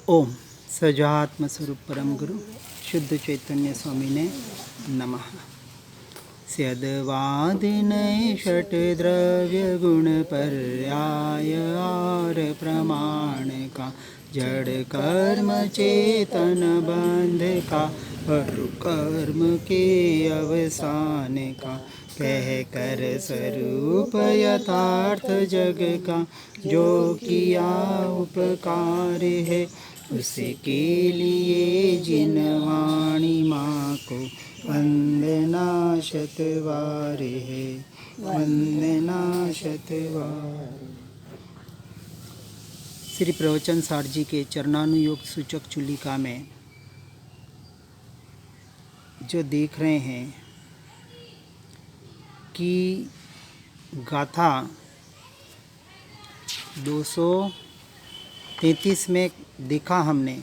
ओम सजात्म स्वरूप परम गुरु शुद्ध चैतन्य स्वामी ने नमः। स्यद्वादिनय षट द्रव्य गुण पर्याय आर प्रमाण का जड़ कर्म चेतन बंध का परु कर्म के अवसान का कह कर स्वरूप यथार्थ जग का जो किया उपकार है उसके लिए जिन वाणी माँ को वंदना शतवार है, वंदना शतवार। श्री प्रवचन सार जी के चरणानुयोग सूचक चुलिका में जो देख रहे हैं कि गाथा 233 में देखा हमने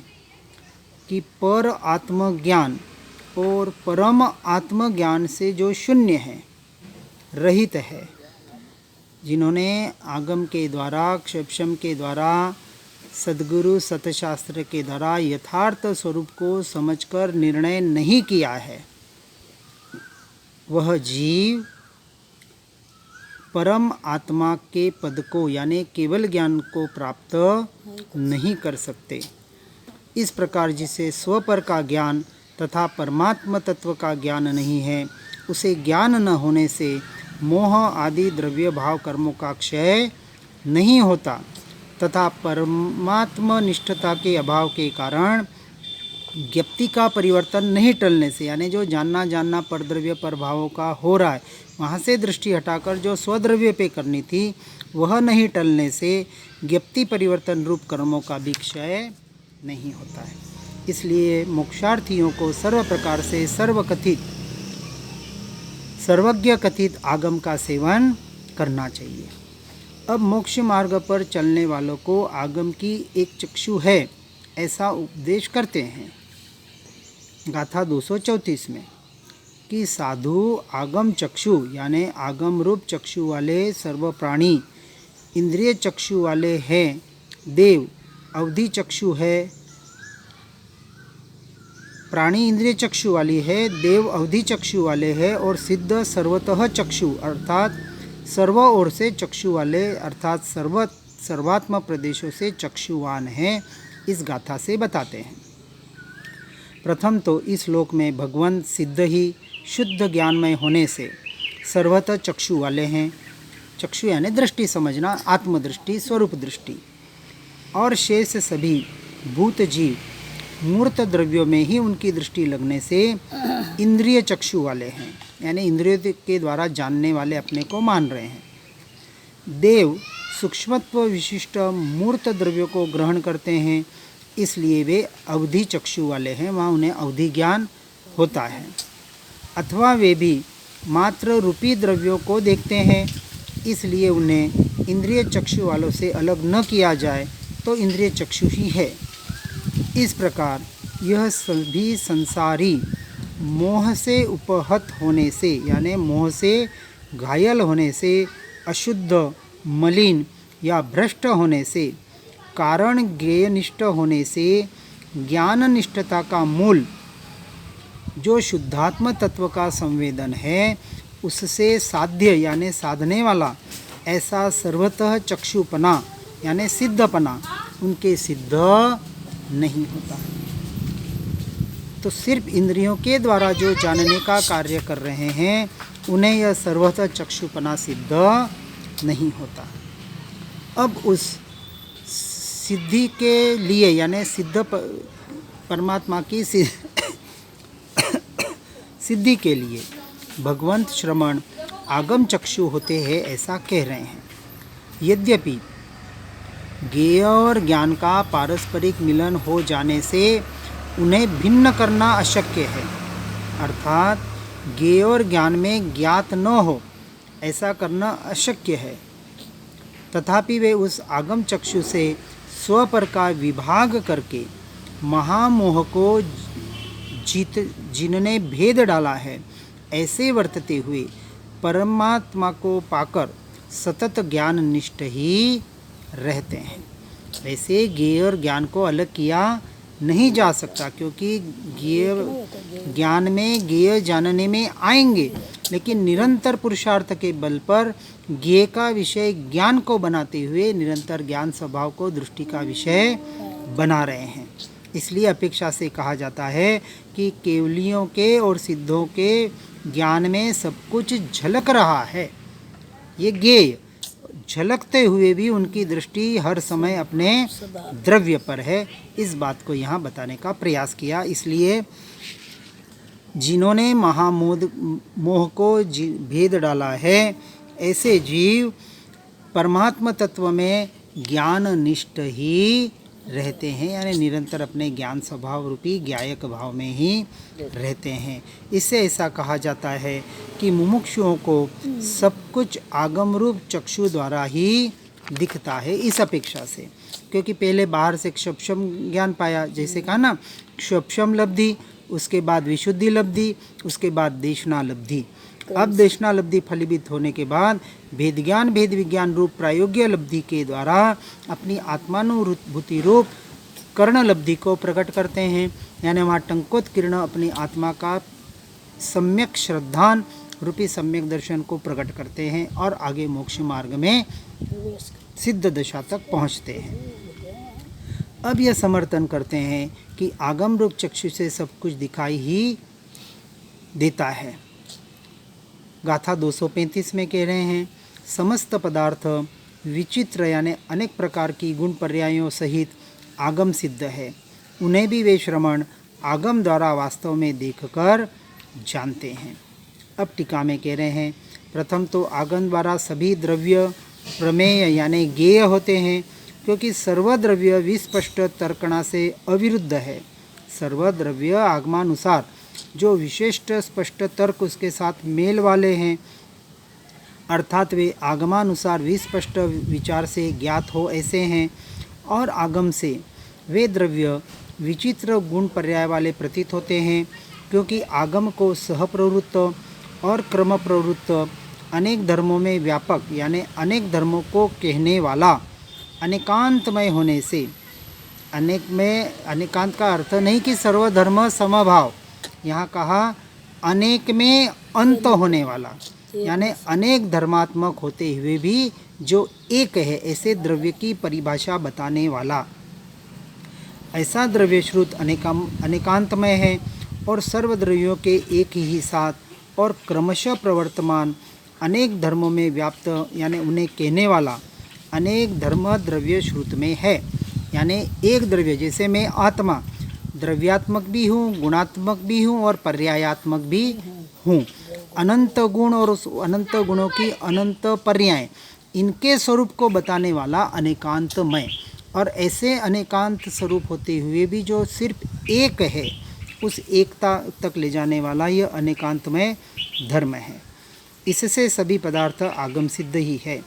कि पर आत्मज्ञान और परम आत्मज्ञान से जो शून्य है, रहित है, जिन्होंने आगम के द्वारा क्षपशम के द्वारा सद्गुरु सतशास्त्र के द्वारा यथार्थ स्वरूप को समझकर निर्णय नहीं किया है, वह जीव परम आत्मा के पद को यानी केवल ज्ञान को प्राप्त नहीं कर सकते। इस प्रकार जिसे स्वपर का ज्ञान तथा परमात्म तत्व का ज्ञान नहीं है, उसे ज्ञान न होने से मोह आदि द्रव्य भाव कर्मों का क्षय नहीं होता तथा परमात्म निष्ठता के अभाव के कारण ज्ञप्ति का परिवर्तन नहीं टलने से, यानी जो जानना परद्रव्य पर भावों का हो रहा है, वहाँ से दृष्टि हटाकर जो स्वद्रव्य पे करनी थी वह नहीं टलने से ज्ञप्ति परिवर्तन रूप कर्मों का भी क्षय नहीं होता है। इसलिए मोक्षार्थियों को सर्व प्रकार से सर्वज्ञ कथित आगम का सेवन करना चाहिए। अब मोक्ष मार्ग पर चलने वालों को आगम की एक चक्षु है ऐसा उपदेश करते हैं गाथा 234 में कि साधु आगम चक्षु यानी आगम रूप चक्षु वाले सर्व प्राणी इंद्रिय चक्षु वाले हैं, देव अवधि चक्षु है, प्राणी इंद्रिय चक्षु वाली है, देव अवधि चक्षु वाले है और सिद्ध सर्वतः चक्षु अर्थात सर्व ओर से चक्षु वाले अर्थात सर्वात्म प्रदेशों से चक्षुवान है, इस गाथा से बताते हैं। प्रथम तो इस लोक में भगवान सिद्ध ही शुद्ध ज्ञानमय होने से सर्वतः चक्षु वाले हैं। चक्षु यानी दृष्टि समझना, आत्मदृष्टि, स्वरूप दृष्टि, और शेष सभी भूत जीव मूर्त द्रव्यों में ही उनकी दृष्टि लगने से इंद्रिय चक्षु वाले हैं, यानी इंद्रियों के द्वारा जानने वाले अपने को मान रहे हैं। देव सूक्ष्मत्व विशिष्ट मूर्त द्रव्यों को ग्रहण करते हैं, इसलिए वे अवधि चक्षु वाले हैं, वहाँ उन्हें अवधि ज्ञान होता है। अथवा वे भी मात्र रूपी द्रव्यों को देखते हैं, इसलिए उन्हें इंद्रिय चक्षु वालों से अलग न किया जाए तो इंद्रिय चक्षु ही है। इस प्रकार यह सभी संसारी मोह से उपहत होने से यानी मोह से घायल होने से, अशुद्ध मलिन या भ्रष्ट होने से, कारण ज्ञेयनिष्ठ होने से, ज्ञान निष्ठता का मूल जो शुद्धात्म तत्व का संवेदन है उससे साध्य यानी साधने वाला ऐसा सर्वतः चक्षुपना यानी सिद्धपना उनके सिद्ध नहीं होता। तो सिर्फ इंद्रियों के द्वारा जो जानने का कार्य कर रहे हैं उन्हें यह सर्वतः चक्षुपना सिद्ध नहीं होता। अब उस सिद्धि के लिए यानी सिद्ध परमात्मा की सिद्धि के लिए भगवंत श्रवण आगम चक्षु होते हैं ऐसा कह रहे हैं। यद्यपि ज्ञेय और ज्ञान का पारस्परिक मिलन हो जाने से उन्हें भिन्न करना अशक्य है, अर्थात ज्ञेय और ज्ञान में ज्ञात न हो ऐसा करना अशक्य है, तथापि वे उस आगम चक्षु से स्वपर का विभाग करके महामोह को जिनने भेद डाला है ऐसे वर्तते हुए परमात्मा को पाकर सतत ज्ञान निष्ठ ही रहते हैं। वैसे ज्ञेय और ज्ञान को अलग किया नहीं जा सकता, क्योंकि ज्ञेय ज्ञान में ज्ञेय जानने में आएंगे, लेकिन निरंतर पुरुषार्थ के बल पर ज्ञेय का विषय ज्ञान को बनाते हुए निरंतर ज्ञान स्वभाव को दृष्टि का विषय बना रहे हैं। इसलिए अपेक्षा से कहा जाता है कि केवलियों के और सिद्धों के ज्ञान में सब कुछ झलक रहा है। ये ज्ञेय झलकते हुए भी उनकी दृष्टि हर समय अपने द्रव्य पर है, इस बात को यहाँ बताने का प्रयास किया। इसलिए जिन्होंने मोह को भेद डाला है, ऐसे जीव परमात्मा तत्व में ज्ञान निष्ठ ही रहते हैं, यानी निरंतर अपने ज्ञान स्वभाव रूपी ज्ञायक भाव में ही रहते हैं। इससे ऐसा कहा जाता है कि मुमुक्षुओं को सब कुछ आगम रूप चक्षु द्वारा ही दिखता है, इस अपेक्षा से, क्योंकि पहले बाहर से क्षपशम ज्ञान पाया, जैसे कहा ना, क्षपशम लब्धि, उसके बाद विशुद्धि लब्धि, उसके बाद देशना लब्धि। अब देशना लब्धि फलीभूत होने के बाद भेद ज्ञान भेद विज्ञान रूप प्रायोग्य लब्धि के द्वारा अपनी आत्मानुभूति रूप कर्ण लब्धि को प्रकट करते हैं, यानी वहाँ टंकोत किरण अपनी आत्मा का सम्यक श्रद्धान रूपी सम्यक दर्शन को प्रकट करते हैं और आगे मोक्ष मार्ग में सिद्ध दशा तक पहुँचते हैं। अब यह समर्थन करते हैं कि आगम रूप चक्षु से सब कुछ दिखाई ही देता है। गाथा 235 में कह रहे हैं, समस्त पदार्थ विचित्र यानी अनेक प्रकार की गुण पर्यायों सहित आगम सिद्ध है, उन्हें भी वे श्रमण आगम द्वारा वास्तव में देखकर जानते हैं। अब टीका में कह रहे हैं, प्रथम तो आगम द्वारा सभी द्रव्य प्रमेय यानी ज्ञेय होते हैं, क्योंकि सर्वद्रव्य विस्पष्ट तर्कणा से अविरुद्ध है। सर्वद्रव्य आगमानुसार जो विशिष्ट स्पष्ट तर्क उसके साथ मेल वाले हैं, अर्थात वे आगमानुसार विस्पष्ट विचार से ज्ञात हो ऐसे हैं, और आगम से वे द्रव्य विचित्र गुण पर्याय वाले प्रतीत होते हैं, क्योंकि आगम को सहप्रवृत्त और क्रम प्रवृत्त अनेक धर्मों में व्यापक यानी अनेक धर्मों को कहने वाला अनेकांतमय होने से, अनेक में अनेकांत का अर्थ नहीं कि सर्वधर्म समभाव, यहाँ कहा अनेक में अंत होने वाला, यानी अनेक धर्मात्मक होते हुए भी जो एक है, ऐसे द्रव्य की परिभाषा बताने वाला। ऐसा द्रव्य श्रुत अनेकांतमय है और सर्वद्रव्यों के एक ही साथ और क्रमशः प्रवर्तमान अनेक धर्मों में व्याप्त यानी उन्हें कहने वाला अनेक धर्म द्रव्य श्रुत में है। यानी एक द्रव्य, जैसे मैं आत्मा द्रव्यात्मक भी हूँ, गुणात्मक भी हूँ और पर्यायात्मक भी हूँ। अनंत गुण और उस अनंत गुणों की अनंत पर्याय, इनके स्वरूप को बताने वाला अनेकांतमय, और ऐसे अनेकांत स्वरूप होते हुए भी जो सिर्फ एक है, उस एकता तक ले जाने वाला यह अनेकांतमय धर्म है। इससे सभी पदार्थ आगम सिद्ध ही है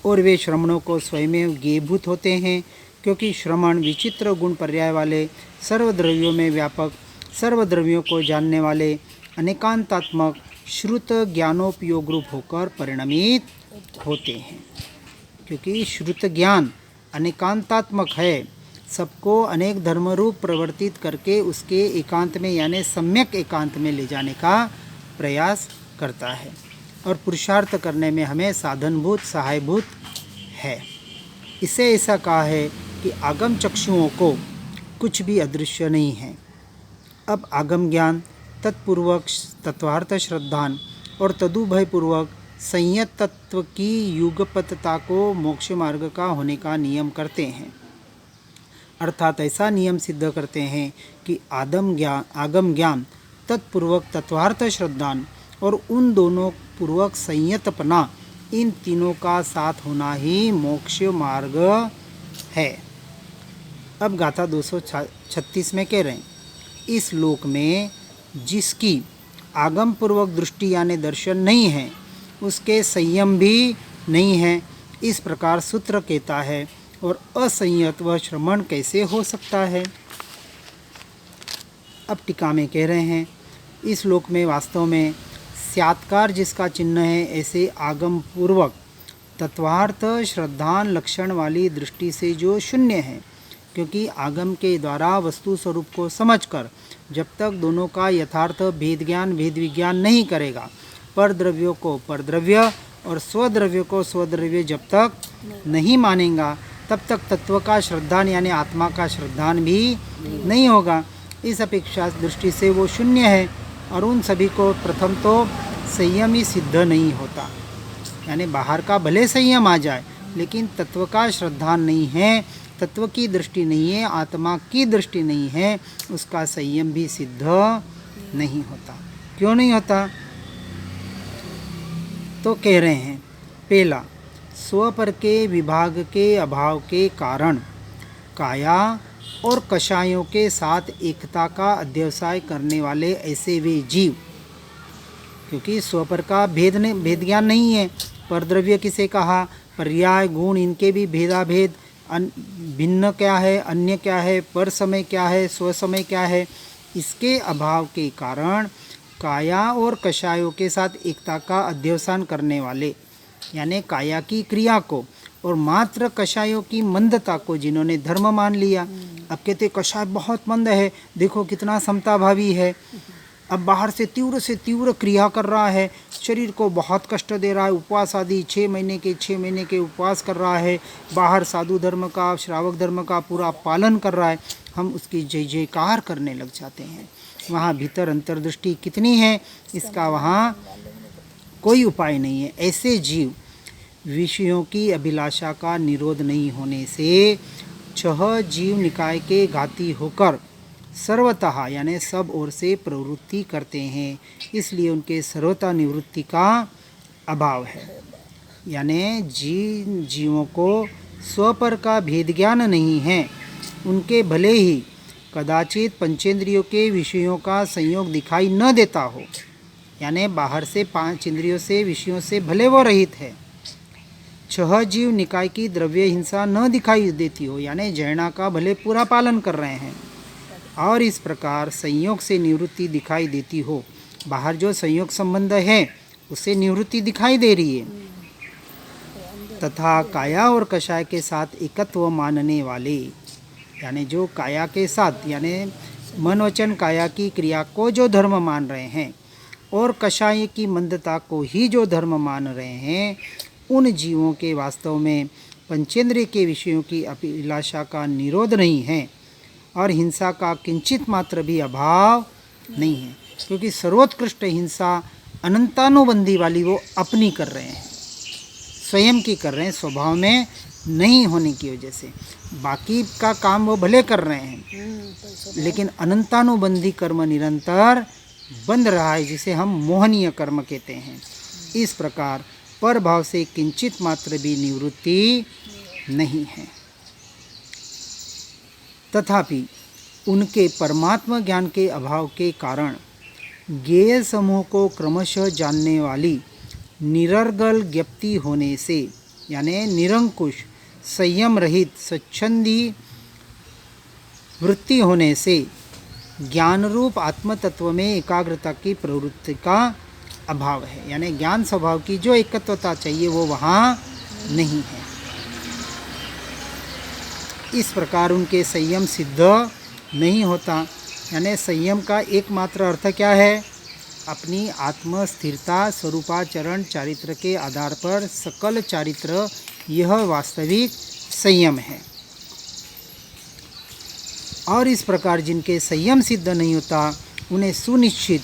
और वे श्रमणों को स्वयं ज्ञेयभूत होते हैं, क्योंकि श्रमण विचित्र गुण पर्याय वाले सर्वद्रव्यों में व्यापक सर्वद्रव्यों को जानने वाले अनेकांतात्मक श्रुत ज्ञानोपयोग रूप होकर परिणमित होते हैं। क्योंकि श्रुत ज्ञान अनेकांतात्मक है, सबको अनेक धर्म रूप प्रवर्तित करके उसके एकांत में यानी सम्यक एकांत में ले जाने का प्रयास करता है और पुरुषार्थ करने में हमें साधनभूत सहायभूत है। इसे ऐसा कहा है कि आगम चक्षुओं को कुछ भी अदृश्य नहीं है। अब आगम ज्ञान तत्पूर्वक तत्वार्थ श्रद्धान और तदुभयपूर्वक संयत तत्व की युगपतता को मोक्ष मार्ग का होने का नियम करते हैं, अर्थात ऐसा नियम सिद्ध करते हैं कि आगम ज्ञान तत्पूर्वक तत्वार्थ श्रद्धान और उन दोनों पूर्वक संयतपना, इन तीनों का साथ होना ही मोक्ष मार्ग है। अब गाथा 236 में कह रहे हैं, इस लोक में जिसकी आगम पूर्वक दृष्टि यानी दर्शन नहीं है, उसके संयम भी नहीं है। इस प्रकार सूत्र कहता है, और असंयत व श्रमण कैसे हो सकता है। अब टीका में कह रहे हैं, इस लोक में वास्तव में स्यात्कार जिसका चिन्ह है, ऐसे आगम पूर्वक तत्वार्थ श्रद्धान लक्षण वाली दृष्टि से जो शून्य है, क्योंकि आगम के द्वारा वस्तु स्वरूप को समझकर जब तक दोनों का यथार्थ भेद ज्ञान भेद विज्ञान नहीं करेगा, पर द्रव्यों को परद्रव्य और स्वद्रव्य को स्वद्रव्य जब तक नहीं मानेगा, तब तक तत्व का श्रद्धान यानी आत्मा का श्रद्धान भी नहीं होगा। इस अपेक्षा दृष्टि से वो शून्य है और उन सभी को प्रथम तो संयम ही सिद्ध नहीं होता, यानी बाहर का भले संयम आ जाए लेकिन तत्व का श्रद्धान नहीं है, तत्व की दृष्टि नहीं है, आत्मा की दृष्टि नहीं है, उसका संयम भी सिद्ध नहीं होता। क्यों नहीं होता? तो कह रहे हैं, पहला, स्वपर के विभाग के अभाव के कारण काया और कषायों के साथ एकता का अध्यवसाय करने वाले ऐसे वे जीव, क्योंकि स्वपर का भेद ज्ञान नहीं है। परद्रव्य किसे कहा, पर्याय गुण इनके भी भेदाभेद, भिन्न क्या है, अन्य क्या है, पर समय क्या है, स्व समय क्या है, इसके अभाव के कारण काया और कषायों के साथ एकता का अध्यवसान करने वाले, यानी काया की क्रिया को और मात्र कषायों की मंदता को जिन्होंने धर्म मान लिया। अब कहते कषाय बहुत मंद है, देखो कितना समताभावी है, अब बाहर से तीव्र क्रिया कर रहा है, शरीर को बहुत कष्ट दे रहा है, उपवास आदि 6 महीने के उपवास कर रहा है, बाहर साधु धर्म का श्रावक धर्म का पूरा पालन कर रहा है, हम उसकी जय जयकार करने लग जाते हैं। वहाँ भीतर अंतर्दृष्टि कितनी है इसका वहाँ कोई उपाय नहीं है। ऐसे जीव विषयों की अभिलाषा का निरोध नहीं होने से 6 जीव निकाय के घाती होकर सर्वतः यानी सब ओर से प्रवृत्ति करते हैं, इसलिए उनके सर्वथा निवृत्ति का अभाव है। यानी जिन जीवों को स्वपर का भेद ज्ञान नहीं है, उनके भले ही कदाचित पंचेंद्रियों के विषयों का संयोग दिखाई न देता हो, यानी बाहर से 5 इंद्रियों से विषयों से भले वो रहित है, 6 जीव निकाय की द्रव्य हिंसा न दिखाई देती हो, यानी जैना का भले पूरा पालन कर रहे हैं, और इस प्रकार संयोग से निवृत्ति दिखाई देती हो, बाहर जो संयोग संबंध है उससे निवृत्ति दिखाई दे रही है, तथा काया और कषाय के साथ एकत्व मानने वाले, यानी जो काया के साथ यानी मन वचन काया की क्रिया को जो धर्म मान रहे हैं और कषाय की मंदता को ही जो धर्म मान रहे हैं, उन जीवों के वास्तव में पंचेंद्रिय के विषयों की अभिलाषा का निरोध नहीं है और हिंसा का किंचित मात्र भी अभाव नहीं है, क्योंकि सर्वोत्कृष्ट हिंसा अनंतानुबंधी वाली वो अपनी कर रहे हैं, स्वयं की कर रहे हैं, स्वभाव में नहीं होने की वजह से। बाकी का काम वो भले कर रहे हैं लेकिन अनंतानुबंधी कर्म निरंतर बंध रहा है, जिसे हम मोहनीय कर्म कहते हैं। इस प्रकार पर भाव से किंचित मात्र भी निवृत्ति नहीं है। तथापि उनके परमात्मा ज्ञान के अभाव के कारण ज्ञेय समूह को क्रमशः जानने वाली निरर्गल ज्ञप्ति होने से, यानी निरंकुश संयम रहित स्वच्छंदी वृत्ति होने से ज्ञान रूप आत्म तत्व में एकाग्रता की प्रवृत्ति का अभाव है, यानी ज्ञान स्वभाव की जो एकत्वता चाहिए वो वहाँ नहीं है। इस प्रकार उनके संयम सिद्ध नहीं होता, यानी संयम का एकमात्र अर्थ क्या है, अपनी आत्म स्थिरता स्वरूपाचरण चारित्र के आधार पर सकल चारित्र, यह वास्तविक संयम है। और इस प्रकार जिनके संयम सिद्ध नहीं होता, उन्हें सुनिश्चित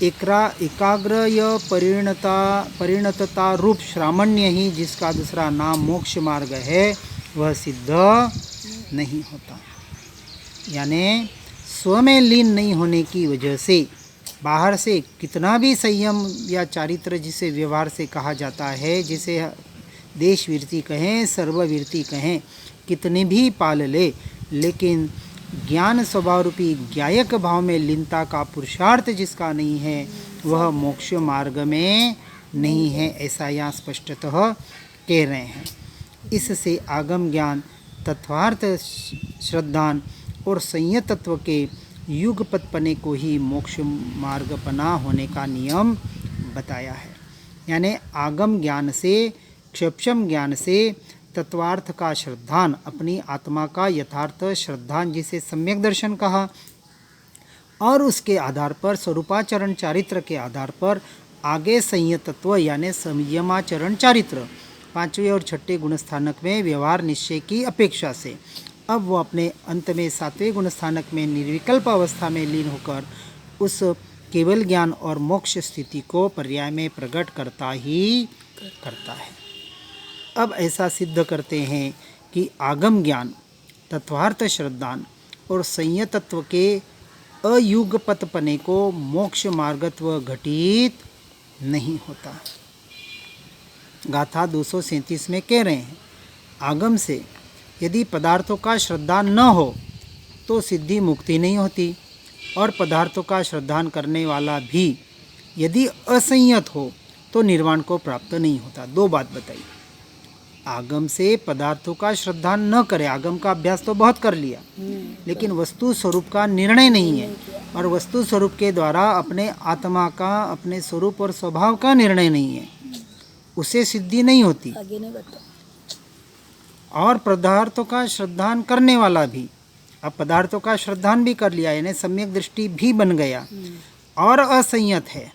एकाग्र य परिणतता रूप श्रामण्य ही, जिसका दूसरा नाम मोक्ष मार्ग है, वह सिद्ध नहीं होता। यानी स्व में लीन नहीं होने की वजह से बाहर से कितना भी संयम या चारित्र, जिसे व्यवहार से कहा जाता है, जिसे देशवीरती कहें, सर्ववीरती कहें, कितने भी पाल ले, लेकिन ज्ञान स्वभाव रूपी ज्ञायक भाव में लीनता का पुरुषार्थ जिसका नहीं है, वह मोक्ष मार्ग में नहीं है, ऐसा यहाँ स्पष्टतः कह रहे हैं। इससे आगम ज्ञान, तत्वार्थ श्रद्धान और संयतत्व के युगपतपने को ही मोक्ष मार्गपना होने का नियम बताया है। यानी आगम ज्ञान से क्षपशम ज्ञान से तत्वार्थ का श्रद्धान, अपनी आत्मा का यथार्थ श्रद्धान जिसे सम्यक दर्शन कहा, और उसके आधार पर स्वरूपाचरण चारित्र के आधार पर आगे संयतत्व यानी संयमाचरण चारित्र 5वें और 6ठे गुणस्थानक में व्यवहार निश्चय की अपेक्षा से अब वो अपने अंत में 7वें गुणस्थानक में निर्विकल्प अवस्था में लीन होकर उस केवल ज्ञान और मोक्ष स्थिति को पर्याय में प्रकट करता ही करता है। अब ऐसा सिद्ध करते हैं कि आगम ज्ञान, तत्वार्थ श्रद्धान और संयतत्व के अयुगपतपने को मोक्ष मार्गत्व घटित नहीं होता। गाथा 237 में कह रहे हैं, आगम से यदि पदार्थों का श्रद्धा न हो तो सिद्धि मुक्ति नहीं होती, और पदार्थों का श्रद्धान करने वाला भी यदि असंयत हो तो निर्वाण को प्राप्त नहीं होता। दो बात बताई, आगम से पदार्थों का श्रद्धा न करे, आगम का अभ्यास तो बहुत कर लिया लेकिन वस्तु स्वरूप का निर्णय नहीं है, और वस्तु स्वरूप के द्वारा अपने आत्मा का, अपने स्वरूप और स्वभाव का निर्णय नहीं है, उसे सिद्धि नहीं होती। और पदार्थों का श्रद्धान करने वाला भी, अब पदार्थों का श्रद्धान भी कर लिया यानी सम्यक दृष्टि भी बन गया और असंयत है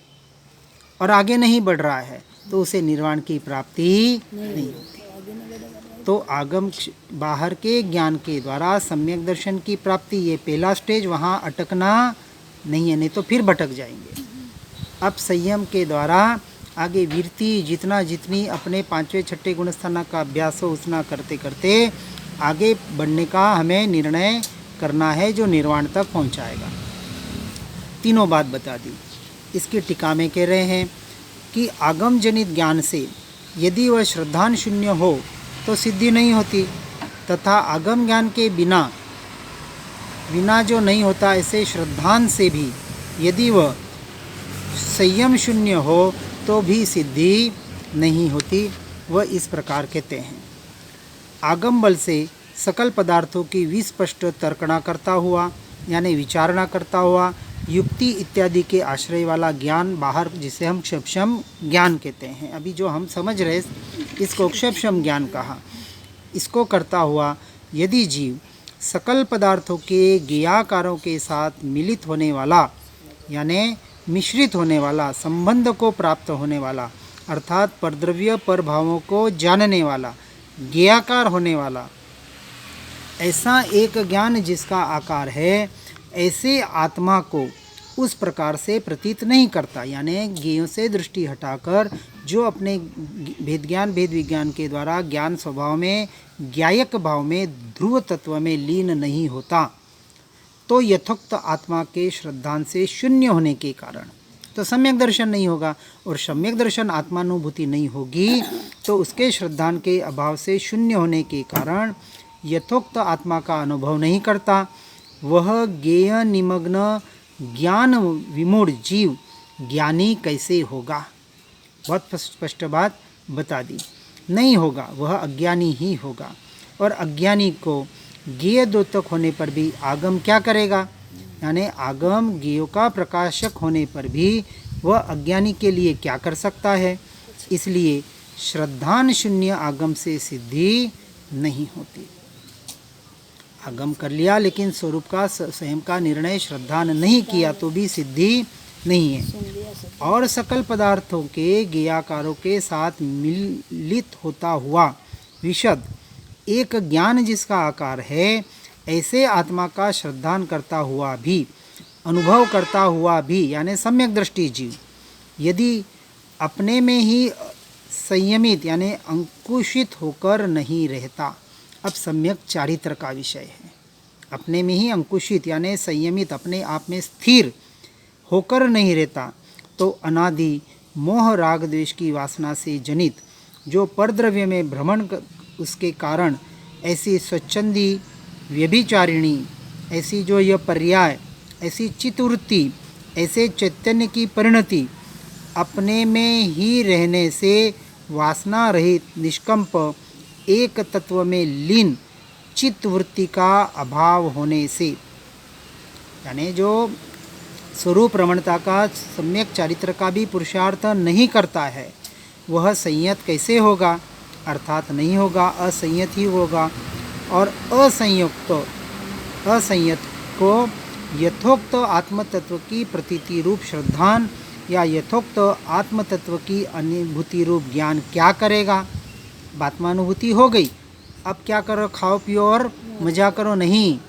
और आगे नहीं बढ़ रहा है, तो उसे निर्वाण की प्राप्ति नहीं होती। तो आगम बाहर के ज्ञान के द्वारा सम्यक दर्शन की प्राप्ति, ये पहला स्टेज, वहाँ अटकना नहीं है, नहीं तो फिर भटक जाएंगे। अब संयम के द्वारा आगे वृत्ति जितनी अपने 5वें 6ठे गुणस्थान का अभ्यास हो उतना करते करते आगे बढ़ने का हमें निर्णय करना है जो निर्वाण तक पहुंचाएगा। तीनों बात बता दी। इसकी टीका में कह रहे हैं कि आगम जनित ज्ञान से यदि वह श्रद्धान शून्य हो तो सिद्धि नहीं होती, तथा आगम ज्ञान के बिना जो नहीं होता, ऐसे श्रद्धान से भी यदि वह संयम शून्य हो तो भी सिद्धि नहीं होती। वह इस प्रकार कहते हैं, आगम बल से सकल पदार्थों की विस्पष्ट तर्कणा करता हुआ यानी विचारणा करता हुआ युक्ति इत्यादि के आश्रय वाला ज्ञान बाहर, जिसे हम क्षपशम ज्ञान कहते हैं, अभी जो हम समझ रहे इसको क्षपशम ज्ञान कहा, इसको करता हुआ यदि जीव सकल पदार्थों के ज्ञेयाकारों के साथ मिलित होने वाला यानी मिश्रित होने वाला, संबंध को प्राप्त होने वाला, अर्थात परद्रव्य पर भावों को जानने वाला, ज्ञेयाकार होने वाला, ऐसा एक ज्ञान जिसका आकार है, ऐसे आत्मा को उस प्रकार से प्रतीत नहीं करता, यानी ज्ञेयों से दृष्टि हटाकर जो अपने भेद ज्ञान भेद विज्ञान के द्वारा ज्ञान स्वभाव में ज्ञायक भाव में ध्रुव तत्व में लीन नहीं होता, तो यथोक्त आत्मा के श्रद्धान से शून्य होने के कारण तो सम्यक दर्शन नहीं होगा, और सम्यक दर्शन आत्मानुभूति नहीं होगी तो उसके श्रद्धान के अभाव से शून्य होने के कारण यथोक्त आत्मा का अनुभव नहीं करता। वह ज्ञेय निमग्न ज्ञान विमूढ़ जीव ज्ञानी कैसे होगा? बहुत स्पष्ट बात बता दी, नहीं होगा, वह अज्ञानी ही होगा। और अज्ञानी को ज्ञेय द्योतक होने पर भी आगम क्या करेगा, यानी आगम ज्ञेयों का प्रकाशक होने पर भी वह अज्ञानी के लिए क्या कर सकता है। इसलिए श्रद्धान शून्य आगम से सिद्धि नहीं होती। आगम कर लिया लेकिन स्वरूप का स्वयं का निर्णय श्रद्धान नहीं किया तो भी सिद्धि नहीं है। और सकल पदार्थों के ज्ञेयाकारों के साथ मिलित होता हुआ विशद एक ज्ञान जिसका आकार है, ऐसे आत्मा का श्रद्धान करता हुआ भी, अनुभव करता हुआ भी, यानी सम्यक दृष्टि जीव यदि अपने में ही संयमित यानी अंकुशित होकर नहीं रहता, अब सम्यक चारित्र का विषय है, अपने में ही अंकुशित यानी संयमित अपने आप में स्थिर होकर नहीं रहता, तो अनादि मोह राग द्वेष की वासना से जनित जो परद्रव्य में भ्रमण उसके कारण ऐसी स्वच्छंदी व्यभिचारिणी, ऐसी जो यह पर्याय, ऐसी चित्तवृत्ति, ऐसे चैतन्य की परिणति अपने में ही रहने से वासना रहित निष्कंप एक तत्व में लीन चित्तवृत्ति का अभाव होने से, यानी जो स्वरूप रमणता का सम्यक चारित्र का भी पुरुषार्थ नहीं करता है, वह संयत कैसे होगा? अर्थात नहीं होगा, असंयत ही होगा। और असंयत को यथोक्त आत्मतत्व की प्रतीति रूप श्रद्धान या यथोक्त आत्मतत्व की अनुभूति रूप ज्ञान क्या करेगा? आत्मानुभूति हो गई, अब क्या करो? खाओ पियो और मजा करो? नहीं,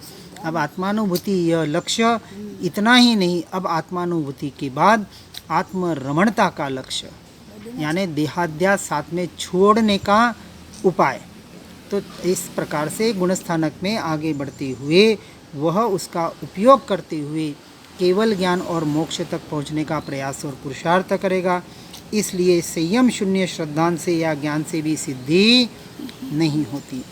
अब आत्मानुभूति यह लक्ष्य। इतना ही नहीं, अब आत्मानुभूति के बाद आत्मरमणता का लक्ष्य, यानी देहाध्यास साथ में छोड़ने का उपाय। तो इस प्रकार से गुणस्थानक में आगे बढ़ते हुए वह उसका उपयोग करते हुए केवल ज्ञान और मोक्ष तक पहुँचने का प्रयास और पुरुषार्थ करेगा। इसलिए संयम शून्य श्रद्धान से या ज्ञान से भी सिद्धि नहीं होती।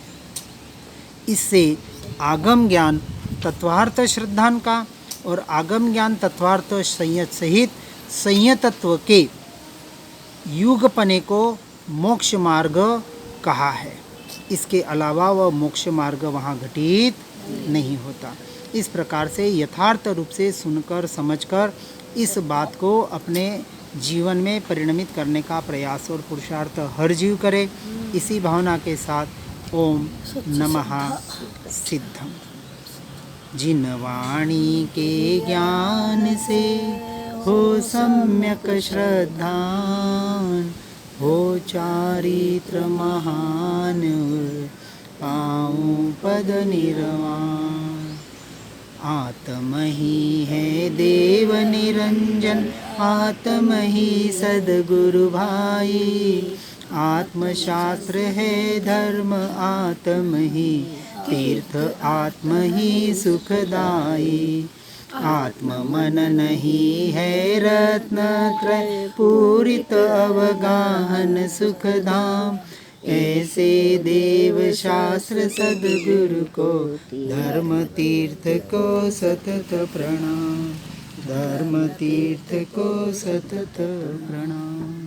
इससे आगम ज्ञान तत्वार्थ श्रद्धान का और आगम ज्ञान तत्वार्थ संयत सहित संयतत्व के युगपने को मोक्ष मार्ग कहा है। इसके अलावा वह मोक्ष मार्ग वहाँ घटित नहीं होता। इस प्रकार से यथार्थ रूप से सुनकर समझकर इस बात को अपने जीवन में परिणमित करने का प्रयास और पुरुषार्थ हर जीव करे। इसी भावना के साथ ओम नमः सिद्धम। जिन वाणी के ज्ञान से हो सम्यक श्रद्धान, हो चारित्र महान, पाऊं पद निर्वाण। आत्म ही है देव निरंजन, आत्म ही सद्गुरु भाई। आत्मशास्त्र है धर्म, आत्म ही तीर्थ, आत्म ही सुखदाई। आत्म मन नहीं है रत्न त्रय, पूरित अवगाहन सुखधाम। ऐसे देव शास्त्र सद्गुरु को, धर्म तीर्थ को सतत प्रणाम। धर्म तीर्थ को सतत प्रणाम।